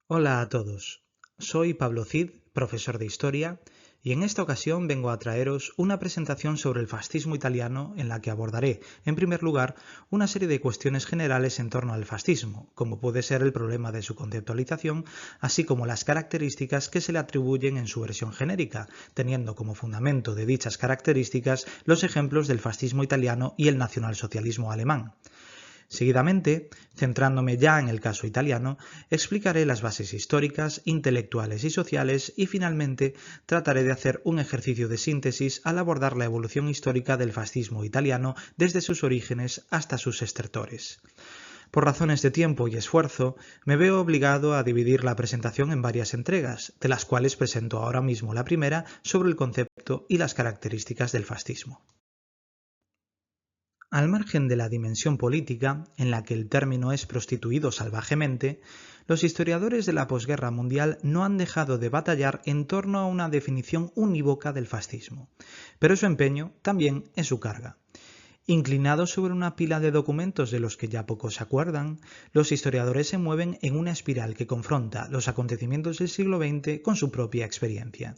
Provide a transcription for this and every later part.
Hola a todos, soy Pablo Cid, profesor de Historia, y en esta ocasión vengo a traeros una presentación sobre el fascismo italiano en la que abordaré, en primer lugar, una serie de cuestiones generales en torno al fascismo, como puede ser el problema de su conceptualización, así como las características que se le atribuyen en su versión genérica, teniendo como fundamento de dichas características los ejemplos del fascismo italiano y el nacionalsocialismo alemán. Seguidamente, centrándome ya en el caso italiano, explicaré las bases históricas, intelectuales y sociales y finalmente trataré de hacer un ejercicio de síntesis al abordar la evolución histórica del fascismo italiano desde sus orígenes hasta sus estertores. Por razones de tiempo y esfuerzo, me veo obligado a dividir la presentación en varias entregas, de las cuales presento ahora mismo la primera sobre el concepto y las características del fascismo. Al margen de la dimensión política, en la que el término es prostituido salvajemente, los historiadores de la posguerra mundial no han dejado de batallar en torno a una definición unívoca del fascismo, pero su empeño también es su carga. Inclinados sobre una pila de documentos de los que ya pocos se acuerdan, los historiadores se mueven en una espiral que confronta los acontecimientos del siglo XX con su propia experiencia.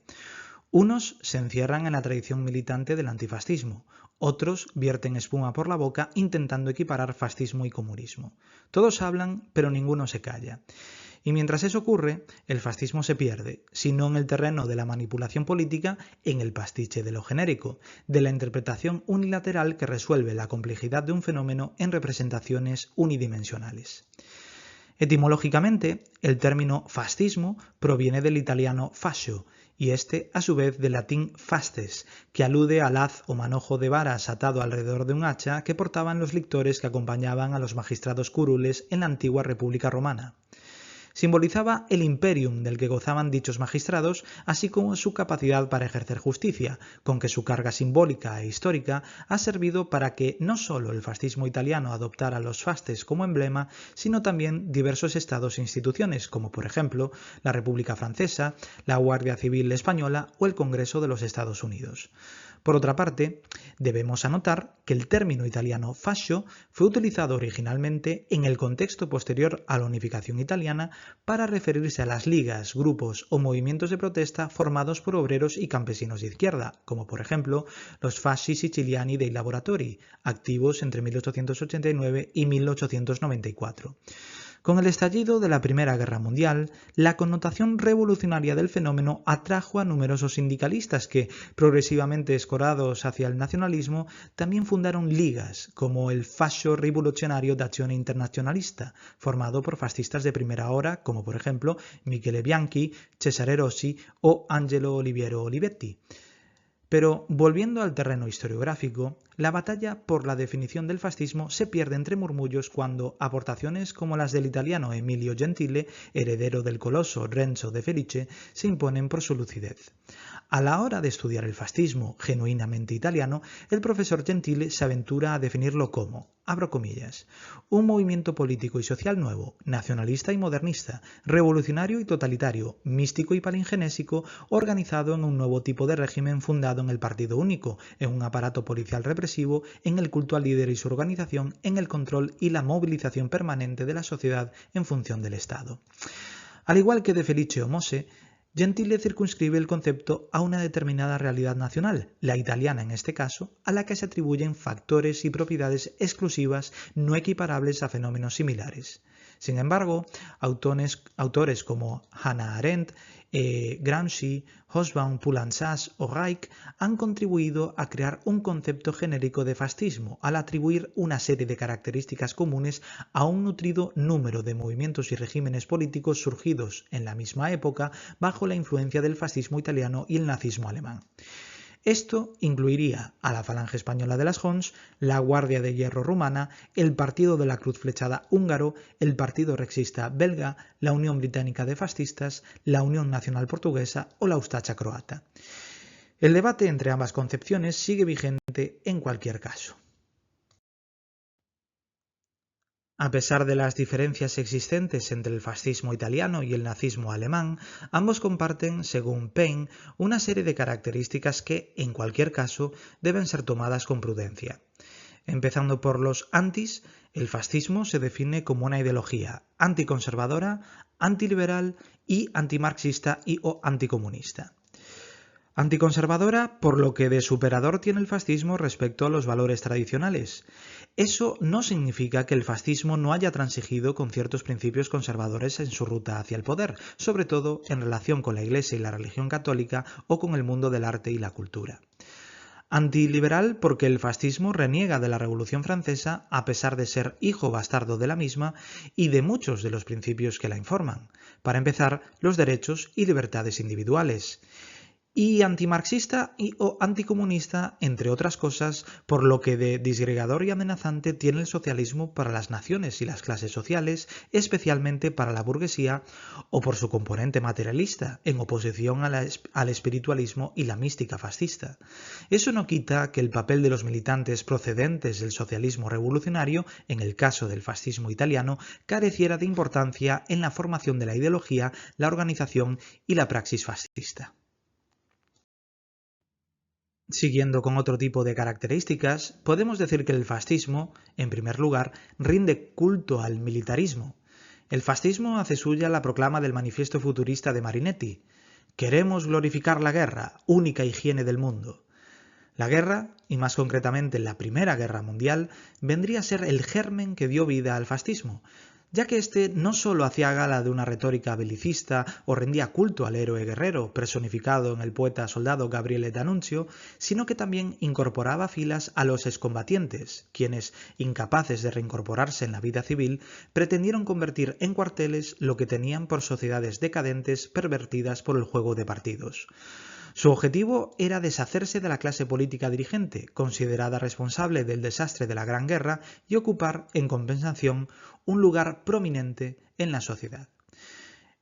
Unos se encierran en la tradición militante del antifascismo, otros vierten espuma por la boca intentando equiparar fascismo y comunismo. Todos hablan, pero ninguno se calla. Y mientras eso ocurre, el fascismo se pierde, si no en el terreno de la manipulación política, en el pastiche de lo genérico, de la interpretación unilateral que resuelve la complejidad de un fenómeno en representaciones unidimensionales. Etimológicamente, el término fascismo proviene del italiano fascio, y este a su vez del latín fasces, que alude al haz o manojo de varas atado alrededor de un hacha que portaban los lictores que acompañaban a los magistrados curules en la antigua República Romana. Simbolizaba el imperium del que gozaban dichos magistrados, así como su capacidad para ejercer justicia, con que su carga simbólica e histórica ha servido para que no solo el fascismo italiano adoptara los fasces como emblema, sino también diversos estados e instituciones, como por ejemplo la República Francesa, la Guardia Civil Española o el Congreso de los Estados Unidos. Por otra parte, debemos anotar que el término italiano fascio fue utilizado originalmente en el contexto posterior a la unificación italiana para referirse a las ligas, grupos o movimientos de protesta formados por obreros y campesinos de izquierda, como por ejemplo los Fasci Siciliani dei Lavoratori, activos entre 1889 y 1894. Con el estallido de la Primera Guerra Mundial, la connotación revolucionaria del fenómeno atrajo a numerosos sindicalistas que, progresivamente escorados hacia el nacionalismo, también fundaron ligas, como el Fascio Rivoluzionario d'Azione Internazionalista, formado por fascistas de primera hora, como por ejemplo Michele Bianchi, Cesare Rossi o Angelo Oliviero Olivetti. Pero, volviendo al terreno historiográfico, la batalla por la definición del fascismo se pierde entre murmullos cuando aportaciones como las del italiano Emilio Gentile, heredero del coloso Renzo de Felice, se imponen por su lucidez. A la hora de estudiar el fascismo genuinamente italiano, el profesor Gentile se aventura a definirlo como, abro comillas, un movimiento político y social nuevo, nacionalista y modernista, revolucionario y totalitario, místico y palingenésico, organizado en un nuevo tipo de régimen fundado en el partido único, en un aparato policial represivo, en el culto al líder y su organización, en el control y la movilización permanente de la sociedad en función del Estado. Al igual que de Felice o Mose, Gentile circunscribe el concepto a una determinada realidad nacional, la italiana en este caso, a la que se atribuyen factores y propiedades exclusivas no equiparables a fenómenos similares. Sin embargo, autores como Hannah Arendt, Gramsci, Hobsbawm, Poulan-Sas o Reich han contribuido a crear un concepto genérico de fascismo al atribuir una serie de características comunes a un nutrido número de movimientos y regímenes políticos surgidos en la misma época bajo la influencia del fascismo italiano y el nazismo alemán. Esto incluiría a la Falange Española de las Hons, la Guardia de Hierro rumana, el Partido de la Cruz Flechada húngaro, el Partido Rexista belga, la Unión Británica de Fascistas, la Unión Nacional Portuguesa o la Ustacha croata. El debate entre ambas concepciones sigue vigente en cualquier caso. A pesar de las diferencias existentes entre el fascismo italiano y el nazismo alemán, ambos comparten, según Paine, una serie de características que, en cualquier caso, deben ser tomadas con prudencia. Empezando por los antis, el fascismo se define como una ideología anticonservadora, antiliberal y antimarxista y o anticomunista. Anticonservadora por lo que de superador tiene el fascismo respecto a los valores tradicionales. Eso no significa que el fascismo no haya transigido con ciertos principios conservadores en su ruta hacia el poder, sobre todo en relación con la Iglesia y la religión católica o con el mundo del arte y la cultura. Antiliberal porque el fascismo reniega de la Revolución Francesa a pesar de ser hijo bastardo de la misma y de muchos de los principios que la informan. Para empezar, los derechos y libertades individuales. Y antimarxista y o anticomunista, entre otras cosas, por lo que de disgregador y amenazante tiene el socialismo para las naciones y las clases sociales, especialmente para la burguesía, o por su componente materialista, en oposición al espiritualismo y la mística fascista. Eso no quita que el papel de los militantes procedentes del socialismo revolucionario, en el caso del fascismo italiano, careciera de importancia en la formación de la ideología, la organización y la praxis fascista. Siguiendo con otro tipo de características, podemos decir que el fascismo, en primer lugar, rinde culto al militarismo. El fascismo hace suya la proclama del Manifiesto Futurista de Marinetti: «Queremos glorificar la guerra, única higiene del mundo». La guerra, y más concretamente la Primera Guerra Mundial, vendría a ser el germen que dio vida al fascismo, ya que éste no solo hacía gala de una retórica belicista o rendía culto al héroe guerrero personificado en el poeta soldado Gabriele D'Annunzio, sino que también incorporaba filas a los excombatientes, quienes, incapaces de reincorporarse en la vida civil, pretendieron convertir en cuarteles lo que tenían por sociedades decadentes pervertidas por el juego de partidos. Su objetivo era deshacerse de la clase política dirigente, considerada responsable del desastre de la Gran Guerra, y ocupar, en compensación, un lugar prominente en la sociedad.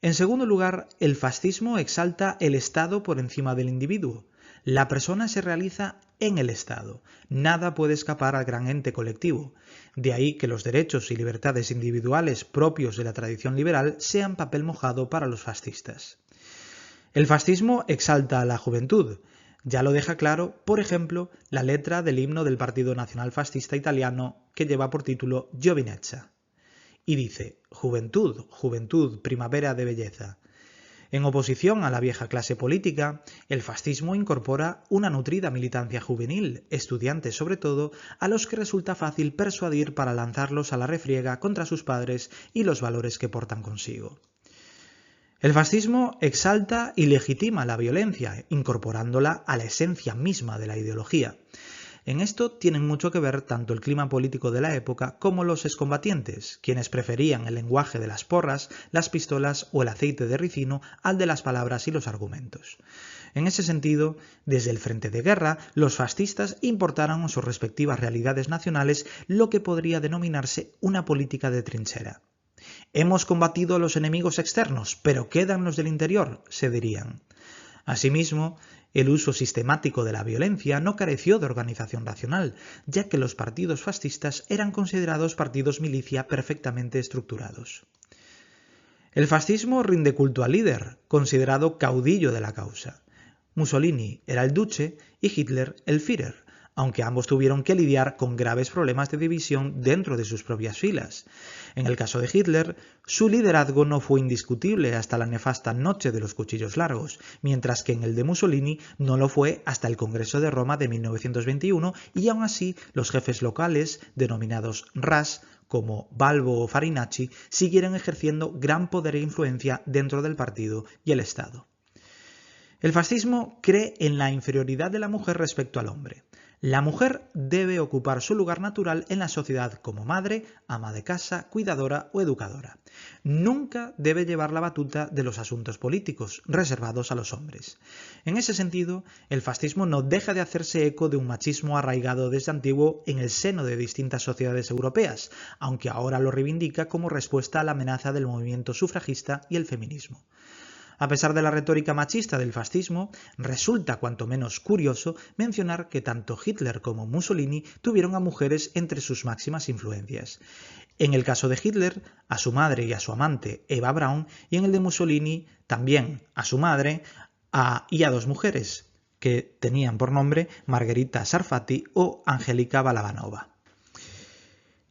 En segundo lugar, el fascismo exalta el Estado por encima del individuo. La persona se realiza en el Estado. Nada puede escapar al gran ente colectivo. De ahí que los derechos y libertades individuales propios de la tradición liberal sean papel mojado para los fascistas. El fascismo exalta a la juventud. Ya lo deja claro, por ejemplo, la letra del himno del Partido Nacional Fascista Italiano que lleva por título Giovinezza. Y dice: «Juventud, juventud, primavera de belleza». En oposición a la vieja clase política, el fascismo incorpora una nutrida militancia juvenil, estudiantes sobre todo, a los que resulta fácil persuadir para lanzarlos a la refriega contra sus padres y los valores que portan consigo. El fascismo exalta y legitima la violencia, incorporándola a la esencia misma de la ideología. En esto tienen mucho que ver tanto el clima político de la época como los excombatientes, quienes preferían el lenguaje de las porras, las pistolas o el aceite de ricino al de las palabras y los argumentos. En ese sentido, desde el frente de guerra, los fascistas importaron a sus respectivas realidades nacionales lo que podría denominarse una política de trinchera. «Hemos combatido a los enemigos externos, pero quedan los del interior», se dirían. Asimismo, el uso sistemático de la violencia no careció de organización racional, ya que los partidos fascistas eran considerados partidos milicia perfectamente estructurados. El fascismo rinde culto al líder, considerado caudillo de la causa. Mussolini era el duce y Hitler el Führer, aunque ambos tuvieron que lidiar con graves problemas de división dentro de sus propias filas. En el caso de Hitler, su liderazgo no fue indiscutible hasta la nefasta Noche de los Cuchillos Largos, mientras que en el de Mussolini no lo fue hasta el Congreso de Roma de 1921, y aún así los jefes locales, denominados RAS, como Balbo o Farinacci, siguieron ejerciendo gran poder e influencia dentro del partido y el Estado. El fascismo cree en la inferioridad de la mujer respecto al hombre. La mujer debe ocupar su lugar natural en la sociedad como madre, ama de casa, cuidadora o educadora. Nunca debe llevar la batuta de los asuntos políticos, reservados a los hombres. En ese sentido, el fascismo no deja de hacerse eco de un machismo arraigado desde antiguo en el seno de distintas sociedades europeas, aunque ahora lo reivindica como respuesta a la amenaza del movimiento sufragista y el feminismo. A pesar de la retórica machista del fascismo, resulta cuanto menos curioso mencionar que tanto Hitler como Mussolini tuvieron a mujeres entre sus máximas influencias. En el caso de Hitler, a su madre y a su amante, Eva Braun, y en el de Mussolini, también a su madre y a dos mujeres, que tenían por nombre Margherita Sarfatti o Angelica Balabanova.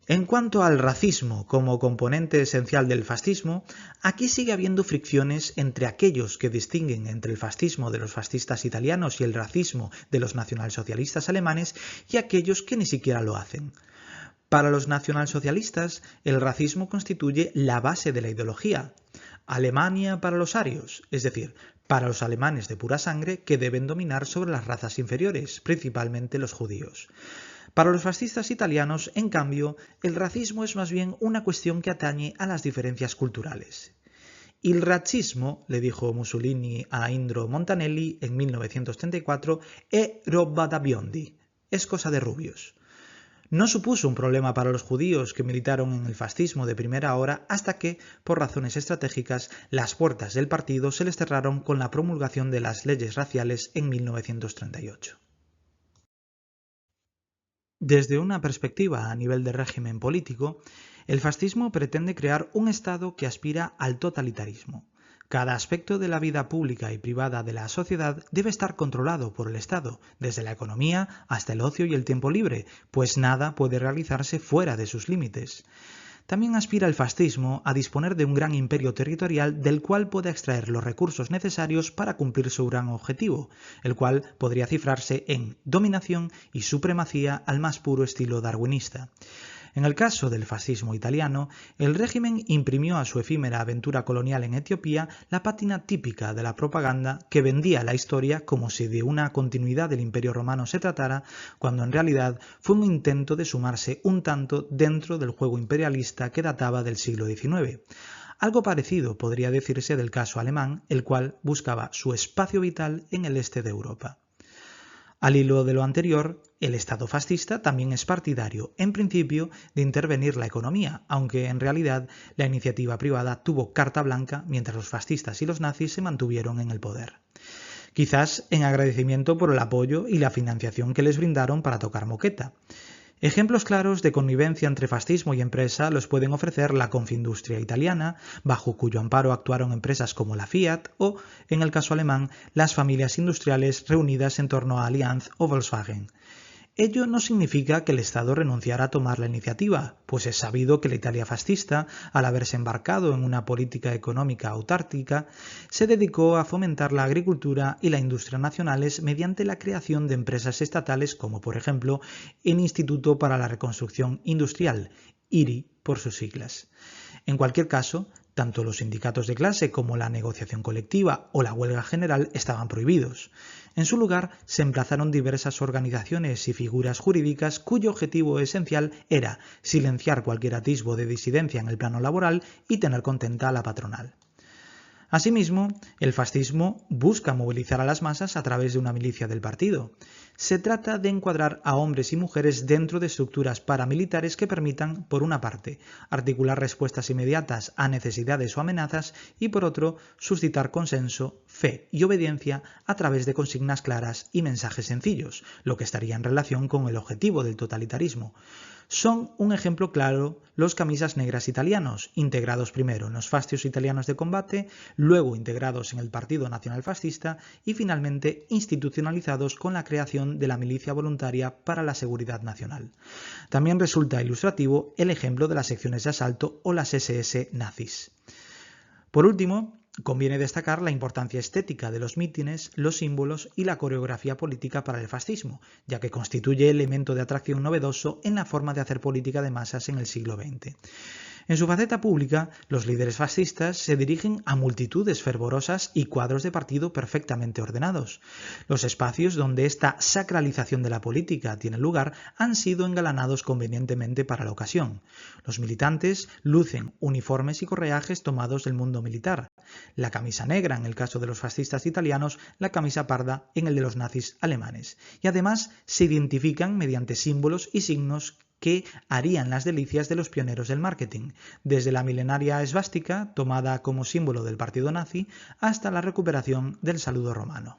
En cuanto al racismo como componente esencial del fascismo, aquí sigue habiendo fricciones entre aquellos que distinguen entre el fascismo de los fascistas italianos y el racismo de los nacionalsocialistas alemanes y aquellos que ni siquiera lo hacen. Para los nacionalsocialistas, el racismo constituye la base de la ideología. Alemania para los arios, es decir, para los alemanes de pura sangre que deben dominar sobre las razas inferiores, principalmente los judíos. Para los fascistas italianos, en cambio, el racismo es más bien una cuestión que atañe a las diferencias culturales. Il razzismo, le dijo Mussolini a Indro Montanelli en 1934, è roba da biondi, es cosa de rubios. No supuso un problema para los judíos que militaron en el fascismo de primera hora hasta que, por razones estratégicas, las puertas del partido se les cerraron con la promulgación de las leyes raciales en 1938. Desde una perspectiva a nivel de régimen político, el fascismo pretende crear un Estado que aspira al totalitarismo. Cada aspecto de la vida pública y privada de la sociedad debe estar controlado por el Estado, desde la economía hasta el ocio y el tiempo libre, pues nada puede realizarse fuera de sus límites. También aspira el fascismo a disponer de un gran imperio territorial del cual pueda extraer los recursos necesarios para cumplir su gran objetivo, el cual podría cifrarse en dominación y supremacía al más puro estilo darwinista. En el caso del fascismo italiano, el régimen imprimió a su efímera aventura colonial en Etiopía la pátina típica de la propaganda que vendía la historia como si de una continuidad del Imperio Romano se tratara, cuando en realidad fue un intento de sumarse un tanto dentro del juego imperialista que databa del siglo XIX. Algo parecido podría decirse del caso alemán, el cual buscaba su espacio vital en el este de Europa. Al hilo de lo anterior, el Estado fascista también es partidario, en principio, de intervenir la economía, aunque en realidad la iniciativa privada tuvo carta blanca mientras los fascistas y los nazis se mantuvieron en el poder. Quizás en agradecimiento por el apoyo y la financiación que les brindaron para tocar moqueta. Ejemplos claros de connivencia entre fascismo y empresa los pueden ofrecer la Confindustria italiana, bajo cuyo amparo actuaron empresas como la Fiat, o, en el caso alemán, las familias industriales reunidas en torno a Allianz o Volkswagen. Ello no significa que el Estado renunciara a tomar la iniciativa, pues es sabido que la Italia fascista, al haberse embarcado en una política económica autárquica, se dedicó a fomentar la agricultura y la industria nacionales mediante la creación de empresas estatales como, por ejemplo, el Instituto para la Reconstrucción Industrial, IRI por sus siglas. En cualquier caso, tanto los sindicatos de clase como la negociación colectiva o la huelga general estaban prohibidos. En su lugar se emplazaron diversas organizaciones y figuras jurídicas cuyo objetivo esencial era silenciar cualquier atisbo de disidencia en el plano laboral y tener contenta a la patronal. Asimismo, el fascismo busca movilizar a las masas a través de una milicia del partido. Se trata de encuadrar a hombres y mujeres dentro de estructuras paramilitares que permitan, por una parte, articular respuestas inmediatas a necesidades o amenazas y, por otro, suscitar consenso, fe y obediencia a través de consignas claras y mensajes sencillos, lo que estaría en relación con el objetivo del totalitarismo. Son un ejemplo claro los camisas negras italianos, integrados primero en los fascios italianos de combate, luego integrados en el Partido Nacional Fascista y finalmente institucionalizados con la creación de la Milicia Voluntaria para la Seguridad Nacional. También resulta ilustrativo el ejemplo de las secciones de asalto o las SS nazis. Por último, conviene destacar la importancia estética de los mítines, los símbolos y la coreografía política para el fascismo, ya que constituye elemento de atracción novedoso en la forma de hacer política de masas en el siglo XX. En su faceta pública, los líderes fascistas se dirigen a multitudes fervorosas y cuadros de partido perfectamente ordenados. Los espacios donde esta sacralización de la política tiene lugar han sido engalanados convenientemente para la ocasión. Los militantes lucen uniformes y correajes tomados del mundo militar. La camisa negra en el caso de los fascistas italianos, la camisa parda en el de los nazis alemanes. Y además se identifican mediante símbolos y signos que harían las delicias de los pioneros del marketing, desde la milenaria esvástica, tomada como símbolo del partido nazi, hasta la recuperación del saludo romano.